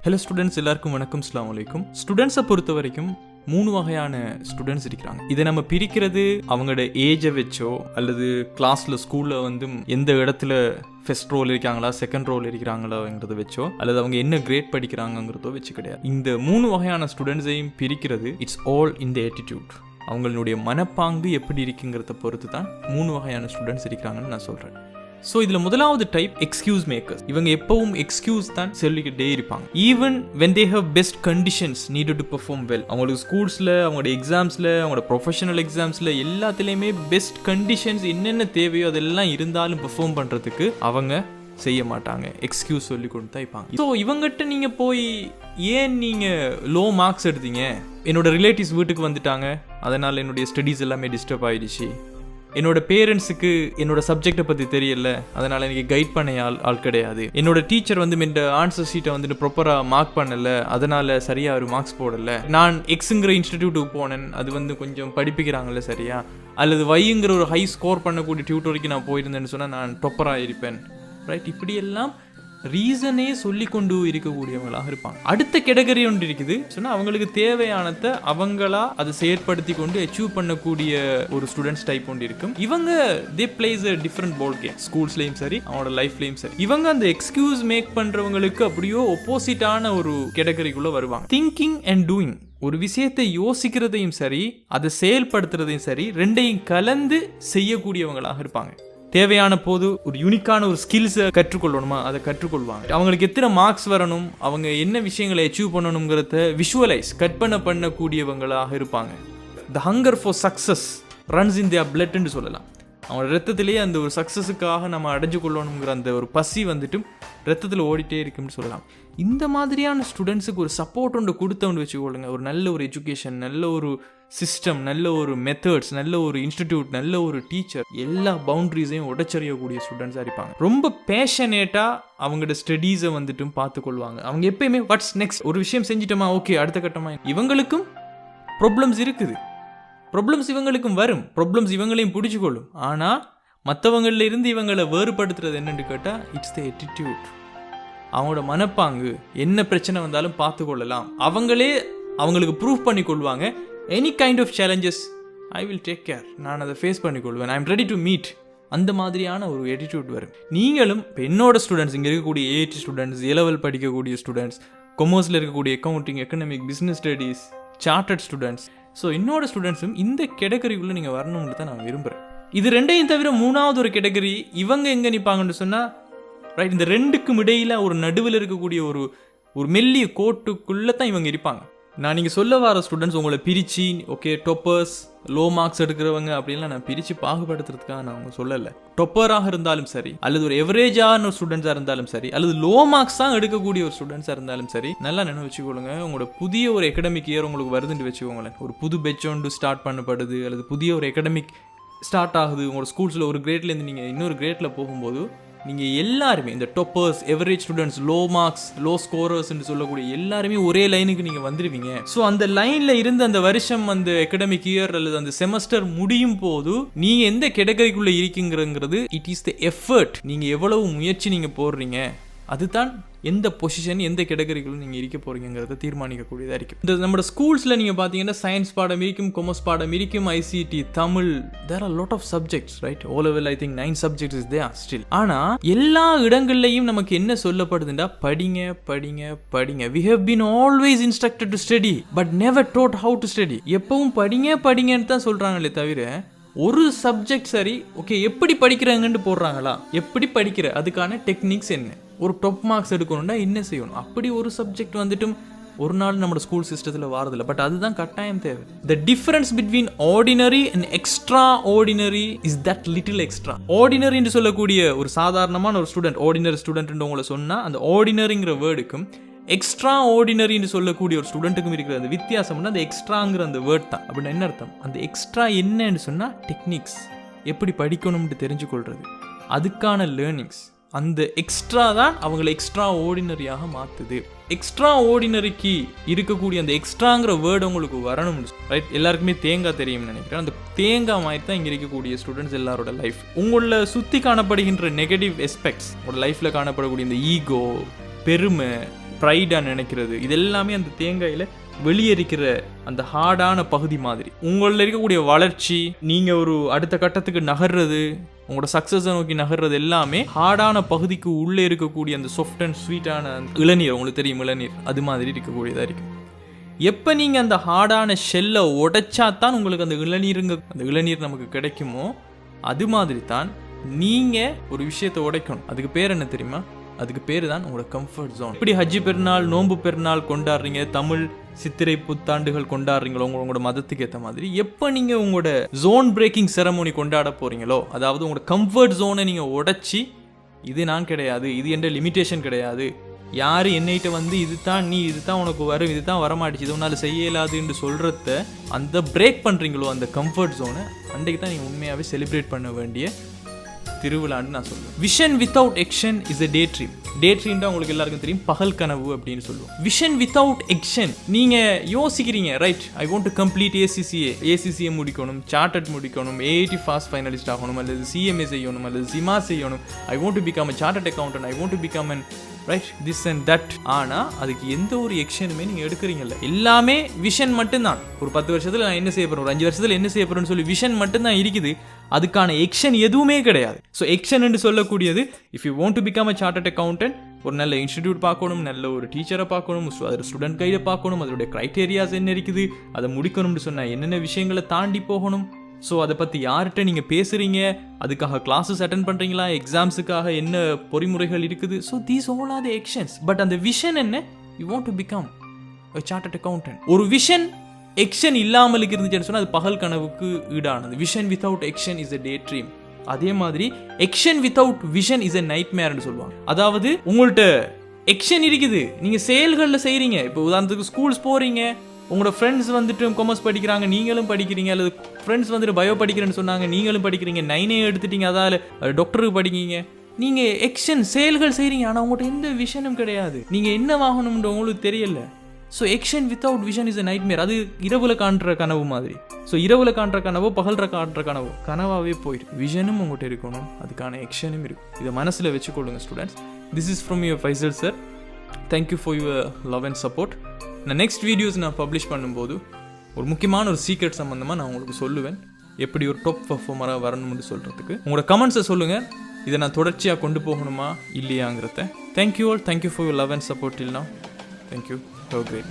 Hello students, எல்லாருக்கும் வணக்கம். அஸ்ஸலாமு அலைக்கும். ஸ்டூடெண்ட்ஸை பொறுத்த வரைக்கும் 3 வகையான ஸ்டூடெண்ட்ஸ் இருக்கிறாங்க. இதை நம்ம பிரிக்கிறது அவங்களோட ஏஜை வச்சோ அல்லது கிளாஸில் ஸ்கூலில் எந்த இடத்துல ஃபர்ஸ்ட் ரோல் இருக்காங்களா செகண்ட் ரோல் இருக்கிறாங்களாங்கிறத வச்சோ அல்லது அவங்க என்ன கிரேட் படிக்கிறாங்கிறதோ வச்சு கிடையாது. இந்த 3 வகையான ஸ்டூடெண்ட்ஸையும் பிரிக்கிறது it's all in the attitude. அவங்களுடைய மனப்பாங்கு எப்படி இருக்குங்கிறத பொறுத்து தான் 3 வகையான ஸ்டூடெண்ட்ஸ் இருக்கிறாங்கன்னு நான் சொல்கிறேன். ஸோ இதில் முதலாவது டைப் எக்ஸ்கியூஸ் மேக்கர்ஸ். இவங்க எப்பவும் எக்ஸ்கியூஸ் தான் சொல்லிக்கிட்டே இருப்பாங்க. Even when they have best conditions needed to perform well. அவங்களுக்கு ஸ்கூல்ஸில், அவங்களோட எக்ஸாம்ஸில், அவங்களோட ப்ரொஃபஷனல் எக்ஸாம்ஸில் எல்லாத்துலேயுமே பெஸ்ட் கண்டிஷன்ஸ் என்னென்ன தேவையோ அதெல்லாம் இருந்தாலும் பெர்ஃபார்ம் பண்ணுறதுக்கு அவங்க செய்ய மாட்டாங்க. எக்ஸ்கியூஸ் சொல்லி கொண்டு தான் இருப்பாங்க. ஸோ இவங்ககிட்ட நீங்கள் போய் ஏன் நீங்கள் லோ மார்க்ஸ் எடுத்தீங்க, என்னோட ரிலேட்டிவ்ஸ் வீட்டுக்கு வந்துட்டாங்க, அதனால் என்னுடைய ஸ்டடீஸ் எல்லாமே டிஸ்டர்ப் ஆகிடுச்சு, என்னோட பேரண்ட்ஸுக்கு என்னோட சப்ஜெக்டை பற்றி தெரியல, அதனால் எனக்கு கைட் பண்ண ஆள் கிடையாது, என்னோட டீச்சர் இந்த ஆன்சர் ஷீட்டை ப்ராப்பராக மார்க் பண்ணலை, அதனால் சரியாக ஒரு மார்க்ஸ் போடலை, நான் எக்ஸுங்கிற இன்ஸ்டிடியூட்டுக்கு போனேன், அது கொஞ்சம் படிப்பிக்கிறாங்கல்ல சரியா, அல்லது வைங்கிற ஒரு ஹை ஸ்கோர் பண்ணக்கூடிய டியூட்டோருக்கு நான் போயிருந்தேன்னு சொன்னால் நான் ப்ராப்பராக இருப்பேன், ரைட்? இப்படியெல்லாம் ரீசனே சொல்லி கொண்டு இருக்கக்கூடியவங்களாக இருப்பாங்க. அடுத்த கேட்டகரி ஒன்று இருக்குது சொன்னால் அவங்களுக்கு தேவையானதை அவங்களா அதை செயற்படுத்தி கொண்டு அச்சீவ் பண்ணக்கூடிய ஒரு ஸ்டூடெண்ட்ஸ் டைப் ஒன்று இருக்கும். இவங்க they plays a different ball game. ஸ்கூல்ஸ்லையும் சரி அவங்களோட லைஃப்லையும் சரி இவங்க அந்த எக்ஸ்கியூஸ் மேக் பண்றவங்களுக்கு அப்படியோ ஒப்போசிட்டான ஒரு கேட்டகரிக்குள்ள வருவாங்க. திங்கிங் அண்ட் டூயிங், ஒரு விஷயத்தை யோசிக்கிறதையும் சரி அதை செயல்படுத்துறதையும் சரி ரெண்டையும் கலந்து செய்யக்கூடியவங்களாக இருப்பாங்க. தேவையான போது ஒரு யூனிக்கான ஒரு ஸ்கில்ஸை கற்றுக்கொள்ளணுமா அதை கற்றுக்கொள்வாங்க. அவங்களுக்கு எத்தனை மார்க்ஸ் வரணும், அவங்க என்ன விஷயங்களை அச்சீவ் பண்ணணுங்கிறத விஷுவலைஸ் கற்பனை பண்ணக்கூடியவங்களாக இருப்பாங்க. The hunger for success runs in their பிளட்ன்னு சொல்லலாம். அவங்களோட ரத்தத்திலேயே அந்த ஒரு சக்ஸஸுக்காக நம்ம அடைஞ்சு கொள்ளணுங்கிற அந்த ஒரு பசி ரத்தத்தில் ஓடிட்டே இருக்குன்னு சொல்லலாம். இந்த மாதிரியான ஸ்டூடெண்ட்ஸுக்கு ஒரு சப்போர்ட் ஒன்று கொடுத்தவன்னு வச்சுக்கொள்ளுங்க. ஒரு நல்ல ஒரு எஜுகேஷன், நல்ல ஒரு சிஸ்டம், நல்ல ஒரு மெத்தட்ஸ், நல்ல ஒரு இன்ஸ்டிடியூட், நல்ல ஒரு டீச்சர், எல்லா பவுண்டரிஸையும் உடைச்சறியக்கூடிய ஸ்டூடெண்ட்ஸாக இருப்பாங்க. ரொம்ப பேஷனேட்டாக அவங்களோட ஸ்டடீஸை பார்த்துக்கொள்வாங்க. அவங்க எப்பயுமே வாட்ஸ் நெக்ஸ்ட், ஒரு விஷயம் செஞ்சிட்டோமா ஓகே அடுத்த கட்டமாக. இவங்களுக்கும் ப்ராப்ளம்ஸ் இருக்குது, ப்ராப்ளம்ஸ் இவங்களுக்கும் வரும், ப்ராப்ளம்ஸ் இவங்களையும் பிடிச்சிக்கொள்ளும். ஆனால் மற்றவங்களில் இருந்து இவங்களை வேறுபடுத்துறது என்னன்னு கேட்டால் இட்ஸ் த ஆட்டிடியூட். அவங்களோட மனப்பாங்கு, என்ன பிரச்சனை வந்தாலும் பார்த்து கொள்ளலாம், அவங்களே அவங்களுக்கு ப்ரூவ் பண்ணி கொள்வாங்க. Any kind of challenges I will take care, நான் அதை ஃபேஸ் பண்ணிக்கொள்வேன், I am ready to meet, அந்த மாதிரியான ஒரு ஆட்டிடியூட் வரும். நீங்களும் இப்போ என்னோட ஸ்டூடெண்ட்ஸ், இங்கே இருக்கக்கூடிய ஏஐடி ஸ்டூடெண்ட்ஸ், ஏலெவல் படிக்கக்கூடிய ஸ்டூடெண்ட்ஸ், கொமர்ஸில் இருக்கக்கூடிய accounting, economic, business studies, chartered students, so என்னோட ஸ்டூடெண்ட்ஸும் இந்த கேட்டகரிக்குள்ளே நீங்கள் வரணும்னு தான் நான் விரும்புகிறேன். இது ரெண்டையும் தவிர 3வது ஒரு கேட்டகரி இவங்க எங்கே நிற்பாங்கன்னு சொன்னால், ரைட், இந்த ரெண்டுக்கும் இடையில் ஒரு நடுவில் இருக்கக்கூடிய ஒரு மெல்லிய கோட்டுக்குள்ளே தான் இவங்க இருப்பாங்க. நான் நீங்கள் சொல்ல வர ஸ்டூடெண்ட்ஸ் உங்களை பிரித்து ஓகே டொப்பர்ஸ், லோ மார்க்ஸ் எடுக்கிறவங்க அப்படின்லாம் நான் பிரித்து பாகுபடுத்துறதுக்காக நான் அவங்க சொல்லலை. டொப்பராக இருந்தாலும் சரி, அல்லது ஒரு எவரேஜான ஸ்டூடெண்ட்ஸாக இருந்தாலும் சரி, அல்லது லோ மார்க்ஸ் தான் எடுக்கக்கூடிய ஒரு ஸ்டூடெண்ட்ஸாக இருந்தாலும் சரி, நல்லா நினைவு வச்சுக்கொள்ளுங்க. உங்களோட புதிய ஒரு எக்கடமிக் இயர் உங்களுக்கு வருதுன்னு வச்சுக்கோங்களேன், ஒரு புது பெட்ச் ஒன்று ஸ்டார்ட் பண்ணப்படுது, அல்லது புதிய ஒரு எக்கடமிக் ஸ்டார்ட் ஆகுது உங்களோட ஸ்கூல்ஸில், ஒரு கிரேட்லேருந்து நீங்கள் இன்னொரு கிரேட்டில் போகும்போது நீங்கள் எல்லாருமே இந்த toppers, average students, low marks, low ஸ்கோரர்ஸ்ன்னு சொல்லக்கூடிய எல்லாருமே ஒரே லைனுக்கு நீங்கள் வந்துடுவீங்க. ஸோ அந்த லைனில் இருந்து அந்த வருஷம், அந்த எக்கடமிக் இயர் அல்லது அந்த செமஸ்டர் முடியும் போது நீங்கள் எந்த கேட்டகரிக்குள்ளே இருக்கீங்கிறது இட் இஸ் த எஃபர்ட். நீங்கள் எவ்வளவு முயற்சி நீங்கள் போடுறீங்க, அதுதான் எந்த பொசிஷன், எந்த கேட்டகரிக்குள்ள நீங்கள் இருக்க போறீங்கிறத தீர்மானிக்கக்கூடியதாக இருக்கும். இந்த நம்ம ஸ்கூல்ஸில் நீங்கள் பார்த்தீங்கன்னா சயின்ஸ் பாடம் இருக்கும், கொமர்ஸ் பாடம் இருக்கும், ICT, Tamil, there are lot of subjects, right? O level I think 9 subjects is there still. ஆனால் எல்லா இடங்கள்லையும் நமக்கு என்ன சொல்லப்படுதுன்னா, படிங்க படிங்க படிங்க. We have been always instructed to study but never taught how to study. எப்பவும் படிங்க படிங்கன்னு தான் சொல்கிறாங்களே தவிர ஒரு சப்ஜெக்ட் சரி ஓகே எப்படி படிக்கிறாங்கன்னு போடுறாங்களா, எப்படி படிக்கிற அதுக்கான டெக்னிக்ஸ் என்ன, ஒரு டாப் மார்க்ஸ் எடுக்கணும்னா என்ன செய்யணும், அப்படி ஒரு சப்ஜெக்ட் ஒரு நாள் நம்ம ஸ்கூல் சிஸ்டத்தில் வாரதில்லை. பட் அதுதான் கட்டாயம் தேவை. The difference between ordinary and extra ordinary is that little extra. ஆர்டினரின்னு சொல்லக்கூடிய ஒரு சாதாரணமான ஒரு ஸ்டூடெண்ட், ஆர்டினரி ஸ்டூடெண்ட் உங்களை சொன்னால் அந்த ஆர்டினரிங்கிற வேர்டுக்கும் எக்ஸ்ட்ரா ஆர்டினரின்னு சொல்லக்கூடிய ஒரு ஸ்டூடெண்ட்டுக்கும் இருக்கிற அந்த வித்தியாசம்னா அந்த எக்ஸ்ட்ராங்கிற அந்த வேர்ட் தான். அப்படின்னு என்ன அர்த்தம்? அந்த எக்ஸ்ட்ரா என்னன்னு சொன்னால் டெக்னிக்ஸ், எப்படி படிக்கணும்னு தெரிஞ்சுக்கொள்றது, அதுக்கான லேர்னிங்ஸ். அந்த எக்ஸ்ட்ரா தான் அவங்களை எக்ஸ்ட்ரா ஆர்டினரியாக மாற்றுது. எக்ஸ்ட்ரா ஆர்டினரிக்கு இருக்கக்கூடிய அந்த எக்ஸ்ட்ராங்கிற வேர்டு உங்களுக்கு வரணும், ரைட்? எல்லாருக்குமே தேங்காய் தெரியும்னு நினைக்கிறேன். அந்த தேங்காய் மாதிரி தான் இங்கே இருக்கக்கூடிய ஸ்டூடெண்ட்ஸ் எல்லாரோட லைஃப். உங்களை சுற்றி காணப்படுகின்ற நெகட்டிவ் எஸ்பெக்ட்ஸ், உங்களோட லைஃப்பில் காணப்படக்கூடிய இந்த ஈகோ, பெருமை, ப்ரைடாக நினைக்கிறது, இது எல்லாமே அந்த தேங்காயில் வெளியேறிக்கிற அந்த ஹார்டான பகுதி மாதிரி. உங்களில் இருக்கக்கூடிய வளர்ச்சி, நீங்கள் ஒரு அடுத்த கட்டத்துக்கு நகர்றது, உங்களோட சக்ஸஸை நோக்கி நகர்றது எல்லாமே ஹார்டான பகுதிக்கு உள்ளே இருக்கக்கூடிய அந்த சாஃப்ட் அண்ட் ஸ்வீட்டான இளநீர், உங்களுக்கு தெரியும் இளநீர், அது மாதிரி இருக்கக்கூடியதாக இருக்கும். எப்போ நீங்கள் அந்த ஹார்டான ஷெல்லை உடைச்சாத்தான் உங்களுக்கு அந்த இளநீர் நமக்கு கிடைக்குமோ, அது மாதிரி தான் நீங்கள் ஒரு விஷயத்தை உடைக்கணும். அதுக்கு பேர் என்ன தெரியுமா? அதுக்கு பேர் தான் உங்களோட கம்ஃபர்ட் ஜோன். இப்படி ஹஜ்ஜி பெருநாள், நோன்பு பெருநாள் கொண்டாடுறீங்க, தமிழ் சித்திரை புத்தாண்டுகள் கொண்டாடுறீங்களோ உங்களோட மதத்துக்கு ஏற்ற மாதிரி, எப்போ நீங்கள் உங்களோட ஜோன் பிரேக்கிங் செரமோனி கொண்டாட போகிறீங்களோ, அதாவது உங்களோட கம்ஃபர்ட் ஜோனை நீங்கள் உடைச்சி, இது நான் கிடையாது, இது என்ற லிமிட்டேஷன் கிடையாது, யார் என்னைட்ட வந்து இதுதான் உனக்கு வரும், இதுதான் வரமாட்டிச்சு, இது உன்னால் செய்ய இயலாதுன்னு சொல்கிறத அந்த பிரேக் பண்ணுறீங்களோ அந்த கம்ஃபர்ட் ஜோனை, அன்றைக்கு தான் நீங்கள் உண்மையாகவே செலிப்ரேட் பண்ண வேண்டிய திருவிழான்னு நான் சொல்லுவேன். Vision without action is a day dream. Day dream தான் உங்களுக்கு எல்லாருக்கும் தெரியும், பகல் கனவு அப்படின்னு சொல்லுவோம். விஷன் வித்தவுட் எக்ஷன், நீங்கள் யோசிக்கிறீங்க, right, I want to complete ACCA முடிக்கணும், சார்ட்டர்ட் முடிக்கணும், ஏஐடி ஃபாஸ்ட் ஃபைனலிஸ்ட் ஆகணும், அல்லது சிஎம்ஏ செய்யணும், அல்லது சிமா செய்யணும், I want to become a chartered accountant, I want to become on right this and that. ஆனால் அதுக்கு எந்த ஒரு எக்ஷனுமே நீங்கள் எடுக்கிறீங்கல்ல, எல்லாமே விஷன் மட்டும்தான். ஒரு 10 வருஷத்தில் நான் என்ன செய்ய போகிறேன், ஒரு 5 வருஷத்தில் என்ன செய்ய போகிறேன்னு சொல்லி விஷன் மட்டும்தான் இருக்குது, அதுக்கான எக்ஷன் எதுவுமே கிடையாது. ஸோ எக்ஷன் என்று சொல்லக்கூடியது, if you want to become a chartered accountant, ஒரு நல்ல இன்ஸ்டிடியூட் பார்க்கணும், நல்ல ஒரு டீச்சரை பார்க்கணும், அதில் ஸ்டூடெண்ட் கைடை பார்க்கணும், அதோடைய க்ரைட்டேரியாஸ் என்ன இருக்குது, அதை முடிக்கணும்னு சொன்னால் என்னென்ன விஷயங்களை தாண்டி போகணும். ஸோ அதை பற்றி யார்கிட்ட நீங்கள் பேசுகிறீங்க, அதுக்காக கிளாஸஸ் அட்டென்ட் பண்ணுறீங்களா, எக்ஸாம்ஸுக்காக என்ன பொறிமுறைகள் இருக்குது. So these all are the actions. But அந்த விஷன் என்ன, you want to become a chartered accountant. ஒரு விஷன் எக்ஷன் இல்லாமல் இருந்துச்சுன்னு சொன்னால் அது பகல் கனவுக்கு ஈடானது. Vision without action is a day dream. அதே மாதிரி action without vision is a நைட்மேர்னு சொல்லுவாங்க. அதாவது உங்கள்கிட்ட எக்ஷன் இருக்குது, நீங்கள் செயல்களில் செய்கிறீங்க. இப்போ உதாரணத்துக்கு ஸ்கூல்ஸ் போகிறீங்க, உங்களோட ஃப்ரெண்ட்ஸ் வந்துட்டு காமர்ஸ் படிக்கிறாங்க, நீங்களும் படிக்கிறீங்க, அல்லது ஃப்ரெண்ட்ஸ் வந்துட்டு பயோ படிக்கிறேன்னு சொன்னாங்க, நீங்களும் படிக்கிறீங்க, 9A எடுத்துட்டீங்க, அதால் டாக்டருக்கு படிக்கிறீங்க. நீங்கள் எக்ஷன் செயல்கள் செய்கிறீங்க, ஆனால் உங்கள்கிட்ட எந்த விஷனும் கிடையாது, நீங்கள் என்ன வாங்கணும்ன்ற உங்களுக்கு தெரியல. So action without vision is a nightmare. அது இரவுல காண்ற கனவு மாதிரி. ஸோ இரவுல காண்ற கனவோ பகல்ற காண்ற கனவோ கனவாகவே போயிடும். விஷனும் உங்கள்கிட்ட இருக்கணும், அதுக்கான எக்ஷனும் இருக்கும். இதை மனசில் வச்சுக்கொள்ளுங்க students. This is from your Faisal sir. Thank you for your love and support. நான் நெக்ஸ்ட் வீடியோஸ் நான் பப்ளிஷ் பண்ணும்போது ஒரு முக்கியமான ஒரு சீக்ரெட் சம்மந்தமாக நான் உங்களுக்கு சொல்லுவேன், எப்படி ஒரு டாப் பர்ஃபார்மராக வரணும்னு சொல்கிறதுக்கு. உங்களோட கமெண்ட்ஸை சொல்லுங்கள், இதை நான் தொடர்ச்சியாக கொண்டு போகணுமா இல்லையாங்கிறத. Thank you all. Thank you for your love and support till now. Thank you. Have a great day.